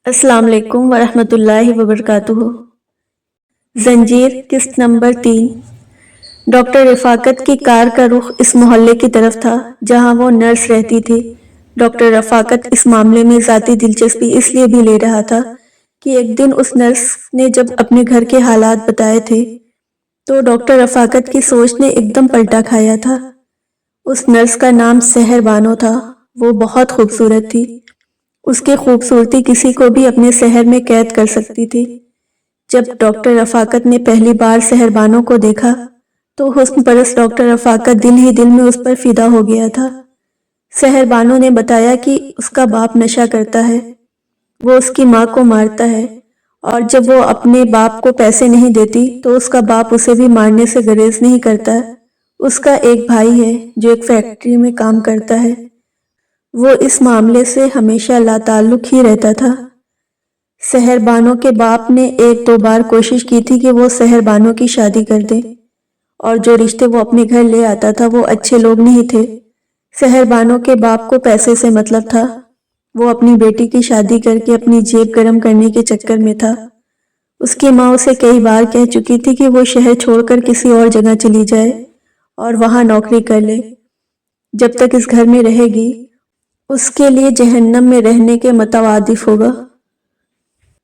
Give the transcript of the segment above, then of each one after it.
السلام علیکم ورحمۃ اللہ وبرکاتہ۔ زنجیر قسط نمبر 3۔ ڈاکٹر رفاقت کی کار کا رخ اس محلے کی طرف تھا جہاں وہ نرس رہتی تھی۔ ڈاکٹر رفاقت اس معاملے میں ذاتی دلچسپی اس لیے بھی لے رہا تھا کہ ایک دن اس نرس نے جب اپنے گھر کے حالات بتائے تھے تو ڈاکٹر رفاقت کی سوچ نے ایک دم پلٹا کھایا تھا۔ اس نرس کا نام سحر بانو تھا۔ وہ بہت خوبصورت تھی۔ اس کی خوبصورتی کسی کو بھی اپنے سحر میں قید کر سکتی تھی۔ جب ڈاکٹر رفاقت نے پہلی بار سحر بانو کو دیکھا تو حسن پرست ڈاکٹر رفاقت دل ہی دل میں اس پر فدا ہو گیا تھا۔ سحر بانو نے بتایا کہ اس کا باپ نشہ کرتا ہے، وہ اس کی ماں کو مارتا ہے، اور جب وہ اپنے باپ کو پیسے نہیں دیتی تو اس کا باپ اسے بھی مارنے سے گریز نہیں کرتا۔ اس کا ایک بھائی ہے جو ایک فیکٹری میں کام کرتا ہے۔ وہ اس معاملے سے ہمیشہ لاتعلق ہی رہتا تھا۔ سحر بانو کے باپ نے ایک دو بار کوشش کی تھی کہ وہ سحر بانو کی شادی کر دے، اور جو رشتے وہ اپنے گھر لے آتا تھا وہ اچھے لوگ نہیں تھے۔ سحر بانو کے باپ کو پیسے سے مطلب تھا۔ وہ اپنی بیٹی کی شادی کر کے اپنی جیب گرم کرنے کے چکر میں تھا۔ اس کی ماں اسے کئی بار کہہ چکی تھی کہ وہ شہر چھوڑ کر کسی اور جگہ چلی جائے اور وہاں نوکری کر لے۔ جب تک اس گھر میں رہے گی اس کے لیے جہنم میں رہنے کے مترادف ہوگا۔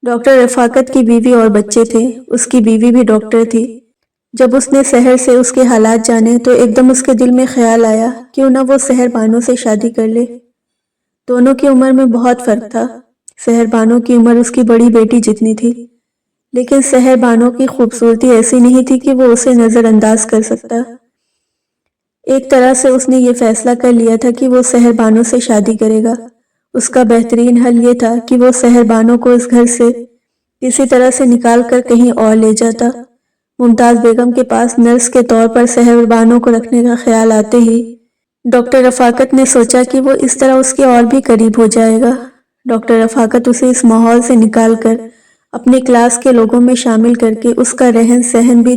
ڈاکٹر رفاقت کی بیوی اور بچے تھے۔ اس کی بیوی بھی ڈاکٹر تھی۔ جب اس نے سحر سے اس کے حالات جانے تو ایک دم اس کے دل میں خیال آیا کیوں نہ وہ سحر بانو سے شادی کر لے۔ دونوں کی عمر میں بہت فرق تھا۔ سحر بانو کی عمر اس کی بڑی بیٹی جتنی تھی، لیکن سحر بانو کی خوبصورتی ایسی نہیں تھی کہ وہ اسے نظر انداز کر سکتا۔ ایک طرح سے اس نے یہ فیصلہ کر لیا تھا کہ وہ سحر بانو سے شادی کرے گا۔ اس کا بہترین حل یہ تھا کہ وہ سحر بانو کو اس گھر سے کسی طرح سے نکال کر کہیں اور لے جاتا۔ ممتاز بیگم کے پاس نرس کے طور پر سحر بانو کو رکھنے کا خیال آتے ہی ڈاکٹر رفاقت نے سوچا کہ وہ اس طرح اس کے اور بھی قریب ہو جائے گا۔ ڈاکٹر رفاقت اسے اس ماحول سے نکال کر اپنے کلاس کے لوگوں میں شامل کر کے اس کا رہن سہن بھی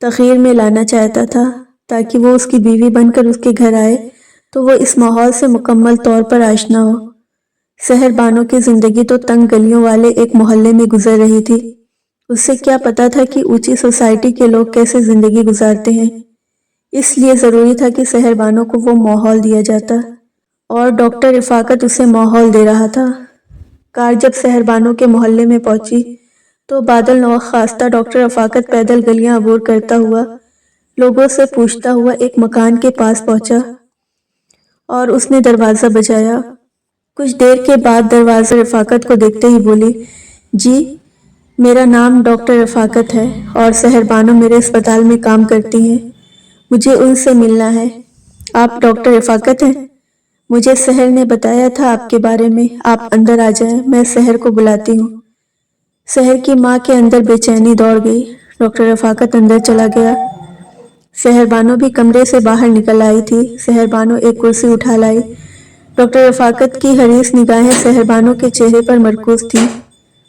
تغییر میں لانا چاہتا تھا تاکہ وہ اس کی بیوی بن کر اس کے گھر آئے تو وہ اس ماحول سے مکمل طور پر آشنا ہو۔ سحر بانو کی زندگی تو تنگ گلیوں والے ایک محلے میں گزر رہی تھی۔ اس سے کیا پتا تھا کہ اونچی سوسائٹی کے لوگ کیسے زندگی گزارتے ہیں، اس لیے ضروری تھا کہ سحر بانو کو وہ ماحول دیا جاتا، اور ڈاکٹر رفاقت اسے ماحول دے رہا تھا۔ کار جب سحر بانو کے محلے میں پہنچی تو بادل ناخواستہ ڈاکٹر رفاقت پیدل گلیاں عبور کرتا ہوا لوگوں سے پوچھتا ہوا ایک مکان کے پاس پہنچا اور اس نے دروازہ بجایا۔ کچھ دیر کے بعد دروازہ رفاقت کو دیکھتے ہی بولی، جی میرا نام ڈاکٹر رفاقت ہے اور سحر بانو میرے اسپتال میں کام کرتی ہیں، مجھے ان سے ملنا ہے۔ آپ ڈاکٹر رفاقت ہیں؟ مجھے سحر نے بتایا تھا آپ کے بارے میں، آپ اندر آ جائیں، میں سحر کو بلاتی ہوں۔ سحر کی ماں کے اندر بے چینی دوڑ گئی۔ ڈاکٹر رفاقت اندر چلا گیا۔ سحر بانو بھی کمرے سے باہر نکل آئی تھی۔ سحر بانو ایک کرسی اٹھا لائی۔ ڈاکٹر رفاقت کی حریص نگاہیں سحر بانو کے چہرے پر مرکوز تھیں۔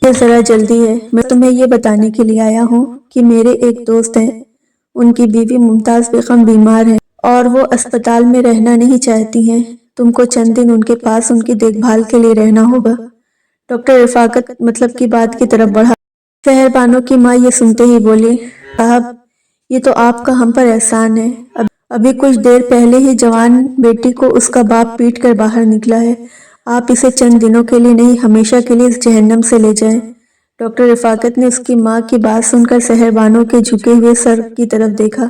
یہ ذرا جلدی ہے، میں تمہیں یہ بتانے کے لیے آیا ہوں کہ میرے ایک دوست ہیں، ان کی بیوی ممتاز بیگم بیمار ہے اور وہ اسپتال میں رہنا نہیں چاہتی ہیں، تم کو چند دن ان کے پاس ان کی دیکھ بھال کے لیے رہنا ہوگا۔ ڈاکٹر رفاقت مطلب کی بات کی طرف بڑھا۔ سحر بانو کی ماں یہ سنتے ہی بولی، صاحب یہ تو آپ کا ہم پر احسان ہے، ابھی کچھ دیر پہلے ہی جوان بیٹی کو اس کا باپ پیٹ کر باہر نکلا ہے، آپ اسے چند دنوں کے لیے نہیں ہمیشہ کے لیے اس جہنم سے لے جائیں۔ ڈاکٹر رفاقت نے اس کی ماں کی بات سن کر سحر بانو کے جھکے ہوئے سر کی طرف دیکھا۔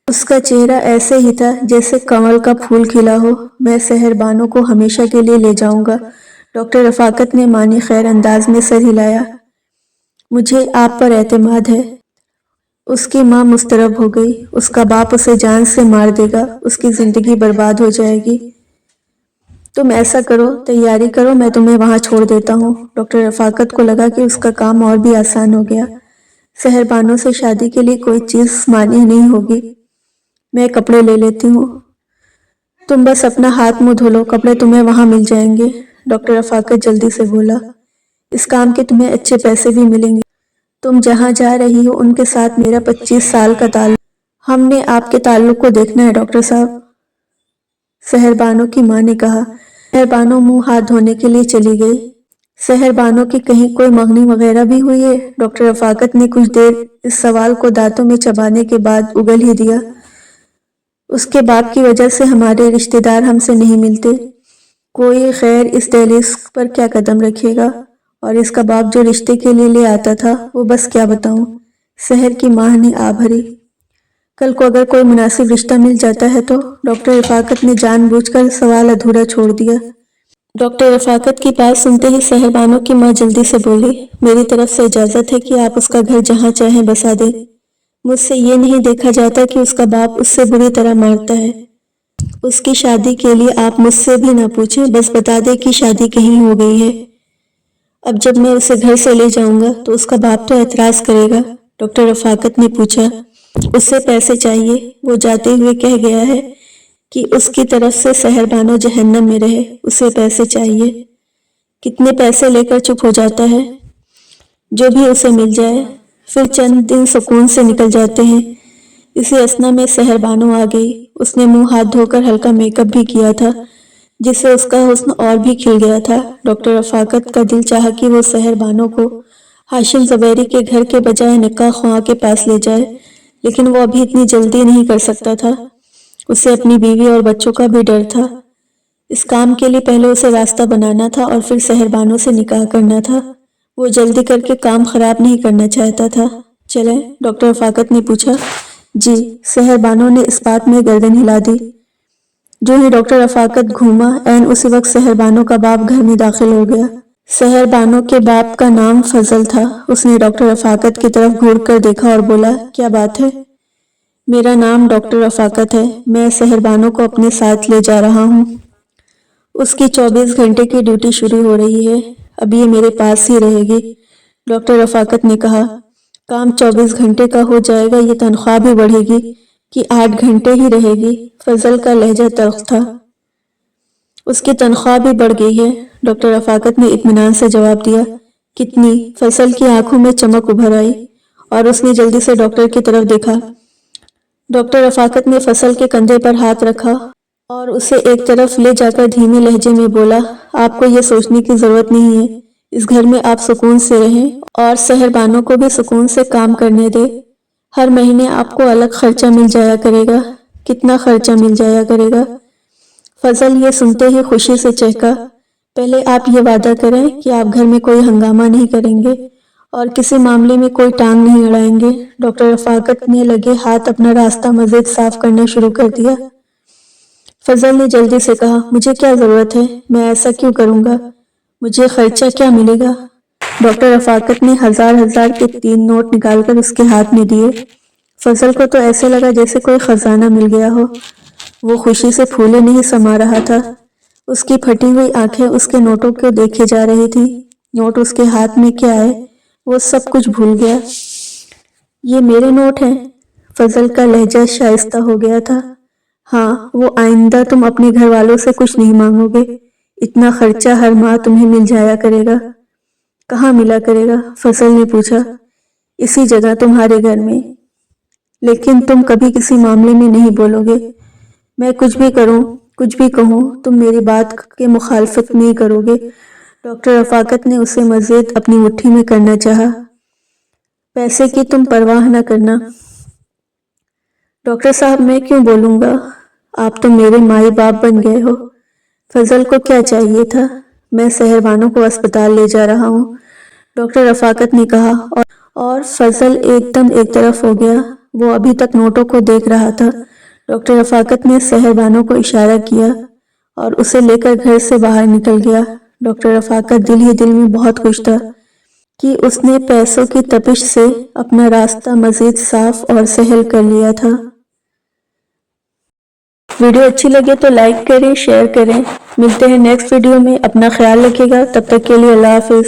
اس کا چہرہ ایسے ہی تھا جیسے کنول کا پھول کھلا ہو۔ میں سحر بانو کو ہمیشہ کے لیے لے جاؤں گا۔ ڈاکٹر رفاقت نے معنی خیر انداز میں سر ہلایا۔ مجھے آپ پر اعتماد ہے۔ اس کی ماں مضطرب ہو گئی۔ اس کا باپ اسے جان سے مار دے گا، اس کی زندگی برباد ہو جائے گی۔ تم ایسا کرو، تیاری کرو، میں تمہیں وہاں چھوڑ دیتا ہوں۔ ڈاکٹر رفاقت کو لگا کہ اس کا کام اور بھی آسان ہو گیا۔ سحر بانو سے شادی کے لیے کوئی چیز مانی نہیں ہوگی، میں کپڑے لے لیتی ہوں، تم بس اپنا ہاتھ منہ دھو لو، کپڑے تمہیں وہاں مل جائیں گے۔ ڈاکٹر رفاقت جلدی سے بولا، اس کام کے تمہیں اچھے پیسے بھی ملیں گے، تم جہاں جا رہی ہو ان کے ساتھ میرا 25 سال کا تعلق، ہم نے آپ کے تعلق کو دیکھنا ہے ڈاکٹر صاحب، سحر بانو کی ماں نے کہا۔ سحر بانو منہ ہاتھ دھونے کے لیے چلی گئی۔ سحر بانو کی کہیں کوئی منگنی وغیرہ بھی ہوئی ہے؟ ڈاکٹر رفاقت نے کچھ دیر اس سوال کو دانتوں میں چبانے کے بعد اگل ہی دیا۔ اس کے باپ کی وجہ سے ہمارے رشتہ دار ہم سے نہیں ملتے۔ کوئی غیر اس دہلیز پر کیا قدم رکھے گا؟ اور اس کا باپ جو رشتے کے لیے لے آتا تھا وہ بس کیا بتاؤں۔ سحر کی ماں نے آ بھری۔ کل کو اگر کوئی مناسب رشتہ مل جاتا ہے تو؟ ڈاکٹر رفاقت نے جان بوجھ کر سوال ادھورا چھوڑ دیا۔ ڈاکٹر رفاقت کی بات سنتے ہی سحر بانو کی ماں جلدی سے بولی، میری طرف سے اجازت ہے کہ آپ اس کا گھر جہاں چاہیں بسا دیں۔ مجھ سے یہ نہیں دیکھا جاتا کہ اس کا باپ اس سے بری طرح مارتا ہے۔ اس کی شادی کے لیے آپ مجھ سے بھی نہ پوچھیں، بس بتا دیں کہ شادی کہیں ہو گئی ہے۔ اب جب میں اسے گھر سے لے جاؤں گا تو اس کا باپ تو اعتراض کرے گا۔ ڈاکٹر رفاقت نے پوچھا، اس سے پیسے چاہیے؟ وہ جاتے ہوئے کہہ گیا ہے کہ اس کی طرف سے سحر بانو جہنم میں رہے، اسے پیسے چاہیے۔ کتنے پیسے لے کر چپ ہو جاتا ہے؟ جو بھی اسے مل جائے۔ پھر چند دن سکون سے نکل جاتے ہیں۔ اسی اثنا میں سحر بانو آ گئی۔ اس نے منہ ہاتھ دھو کر ہلکا میک اپ بھی کیا تھا، جس سے اس کا حسن اور بھی کھل گیا تھا۔ ڈاکٹر رفاقت کا دل چاہا کہ وہ سحر بانو کو ہاشم زبیری کے گھر کے بجائے نکاح خواہاں کے پاس لے جائے، لیکن وہ ابھی اتنی جلدی نہیں کر سکتا تھا۔ اسے اپنی بیوی اور بچوں کا بھی ڈر تھا۔ اس کام کے لیے پہلے اسے راستہ بنانا تھا اور پھر سحر بانو سے نکاح کرنا تھا۔ وہ جلدی کر کے کام خراب نہیں کرنا چاہتا تھا۔ چلیں؟ ڈاکٹر رفاقت نے پوچھا۔ جی، سحر بانو نے اس بات میں گردن ہلا دی۔ جو ہی ڈاکٹر رفاقت گھوما، عین اسی وقت سحر بانو کا باپ گھر میں داخل ہو گیا۔ سحر بانو کے باپ کا نام فضل تھا۔ اس نے ڈاکٹر رفاقت کی طرف گھور کر دیکھا اور بولا، کیا بات ہے؟ میرا نام ڈاکٹر رفاقت ہے، میں سحر بانو کو اپنے ساتھ لے جا رہا ہوں۔ اس کی 24 گھنٹے کی ڈیوٹی شروع ہو رہی ہے، اب یہ میرے پاس ہی رہے گی۔ ڈاکٹر رفاقت نے کہا، کام 24 گھنٹے کا ہو جائے گا، یہ تنخواہ بھی بڑھے گی کہ 8 گھنٹے ہی رہے گی؟ فضل کا لہجہ تلخ تھا۔ اس کی تنخواہ بھی بڑھ گئی ہے، ڈاکٹر رفاقت نے اطمینان سے جواب دیا۔ کتنی؟ فضل کی آنکھوں میں چمک ابھر آئی اور اس نے جلدی سے ڈاکٹر کی طرف دیکھا۔ ڈاکٹر رفاقت نے فضل کے کندھے پر ہاتھ رکھا اور اسے ایک طرف لے جا کر دھیمے لہجے میں بولا، آپ کو یہ سوچنے کی ضرورت نہیں ہے، اس گھر میں آپ سکون سے رہیں اور سحر بانو کو بھی سکون سے کام کرنے دے۔ ہر مہینے آپ کو الگ خرچہ مل جایا کرے گا۔ کتنا خرچہ مل جایا کرے گا؟ فضل یہ سنتے ہی خوشی سے چہکا۔ پہلے آپ یہ وعدہ کریں کہ آپ گھر میں کوئی ہنگامہ نہیں کریں گے اور کسی معاملے میں کوئی ٹانگ نہیں اڑائیں گے۔ ڈاکٹر رفاقت نے لگے ہاتھ اپنا راستہ مزید صاف کرنا شروع کر دیا۔ فضل نے جلدی سے کہا، مجھے کیا ضرورت ہے؟ میں ایسا کیوں کروں گا؟ مجھے خرچہ کیا ملے گا؟ ڈاکٹر رفاقت نے 1000 کے 3 نوٹ نکال کر اس کے ہاتھ میں دیے۔ فضل کو تو ایسے لگا جیسے کوئی خزانہ مل گیا ہو۔ وہ خوشی سے پھولے نہیں سما رہا تھا۔ اس کی پھٹی ہوئی آنکھیں اس کے نوٹوں کو دیکھے جا رہی تھی۔ نوٹ اس کے ہاتھ میں کیا آئے، وہ سب کچھ بھول گیا۔ یہ میرے نوٹ ہیں؟ فضل کا لہجہ شائستہ ہو گیا تھا۔ ہاں، وہ آئندہ تم اپنے گھر والوں سے کچھ نہیں مانگو گے، اتنا خرچہ ہر ماہ تمہیں مل جایا کرے گا۔ کہاں ملا کرے گا؟ فضل نے پوچھا۔ اسی جگہ، تمہارے گھر میں، لیکن تم کبھی کسی معاملے میں نہیں بولو گے۔ میں کچھ بھی کروں، کچھ بھی کہوں، تم میری بات کے مخالفت نہیں کرو گے۔ ڈاکٹر رفاقت نے اسے مزید اپنی مٹھی میں کرنا چاہا۔ پیسے کی تم پرواہ نہ کرنا۔ ڈاکٹر صاحب، میں کیوں بولوں گا؟ آپ تو میرے مائی باپ بن گئے ہو۔ فضل کو کیا چاہیے تھا؟ میں سحر بانو کو اسپتال لے جا رہا ہوں، ڈاکٹر رفاقت نے کہا، اور فضل ایک دم ایک طرف ہو گیا۔ وہ ابھی تک نوٹوں کو دیکھ رہا تھا۔ ڈاکٹر رفاقت نے سحر بانو کو اشارہ کیا اور اسے لے کر گھر سے باہر نکل گیا۔ ڈاکٹر رفاقت دل ہی دل میں بہت خوش تھا کہ اس نے پیسوں کی تپش سے اپنا راستہ مزید صاف اور سہل کر لیا تھا۔ ویڈیو اچھی لگے تو لائک کریں، شیئر کریں۔ ملتے ہیں نیکسٹ ویڈیو میں، اپنا خیال رکھیے گا، تب تک کے لیے اللہ حافظ۔